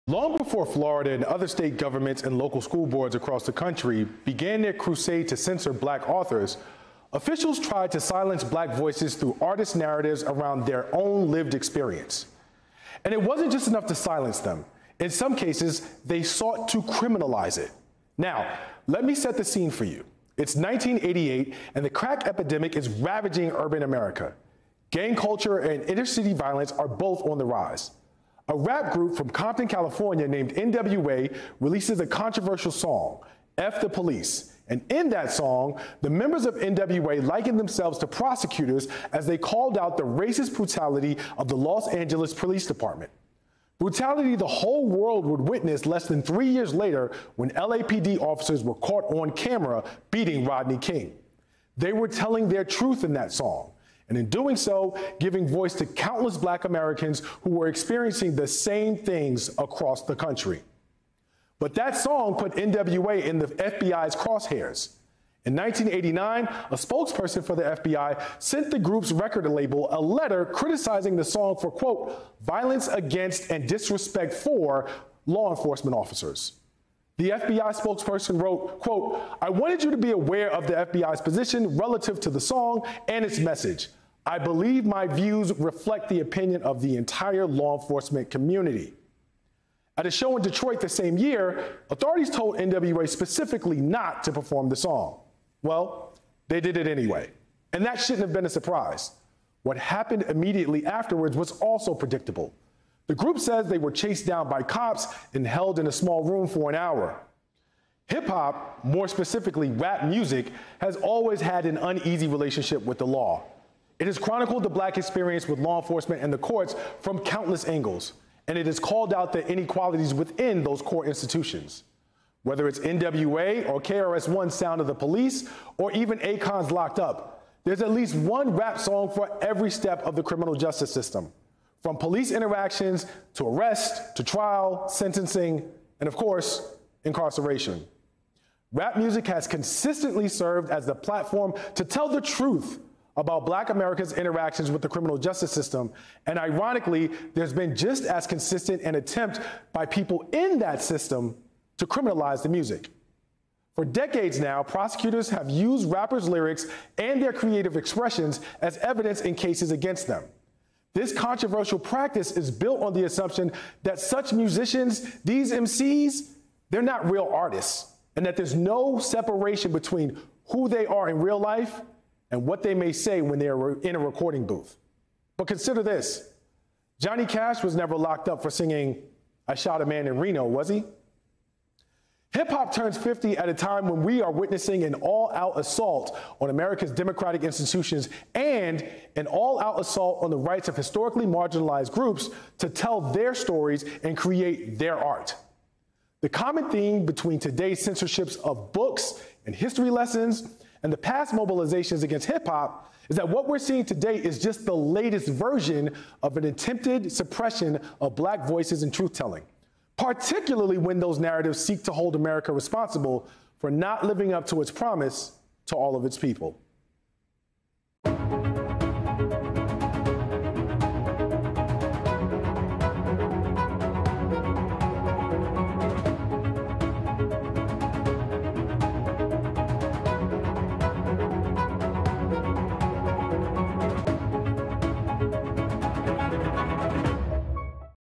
Long before Florida and other state governments and local school boards across the country began their crusade to censor black authors, officials tried to silence black voices through artist narratives around their own lived experience. And it wasn't just enough to silence them. In some cases, they sought to criminalize it. Now, let me set the scene for you. It's 1988, and the crack epidemic is ravaging urban America. Gang culture and inner-city violence are both on the rise. A rap group from Compton, California named NWA releases a controversial song, F the Police. And in that song, the members of NWA likened themselves to prosecutors as they called out the racist brutality of the Los Angeles Police Department. Brutality the whole world would witness less than 3 years later when LAPD officers were caught on camera beating Rodney King. They were telling their truth in that song, and in doing so, giving voice to countless black Americans who were experiencing the same things across the country. But that song put NWA in the FBI's crosshairs. In 1989, a spokesperson for the FBI sent the group's record label a letter criticizing the song for, quote, violence against and disrespect for law enforcement officers. The FBI spokesperson wrote, quote, I wanted you to be aware of the FBI's position relative to the song and its message. I believe my views reflect the opinion of the entire law enforcement community. At a show in Detroit the same year, authorities told NWA specifically not to perform the song. Well, they did it anyway, and that shouldn't have been a surprise. What happened immediately afterwards was also predictable. The group says they were chased down by cops and held in a small room for an hour. Hip-hop, more specifically rap music, has always had an uneasy relationship with the law. It has chronicled the black experience with law enforcement and the courts from countless angles, and it has called out the inequalities within those core institutions. Whether it's NWA or KRS-One's Sound of the Police, or even Akon's Locked Up, there's at least one rap song for every step of the criminal justice system, from police interactions to arrest, to trial, sentencing, and of course, incarceration. Rap music has consistently served as the platform to tell the truth about black America's interactions with the criminal justice system, and ironically, there's been just as consistent an attempt by people in that system to criminalize the music. For decades now, prosecutors have used rappers' lyrics and their creative expressions as evidence in cases against them. This controversial practice is built on the assumption that such musicians, these MCs, they're not real artists, and that there's no separation between who they are in real life and what they may say when they're in a recording booth. But consider this, Johnny Cash was never locked up for singing, I Shot a Man in Reno, was he? Hip-hop turns 50 at a time when we are witnessing an all-out assault on America's democratic institutions and an all-out assault on the rights of historically marginalized groups to tell their stories and create their art. The common theme between today's censorships of books and history lessons and the past mobilizations against hip-hop is that what we're seeing today is just the latest version of an attempted suppression of black voices and truth-telling, particularly when those narratives seek to hold America responsible for not living up to its promise to all of its people.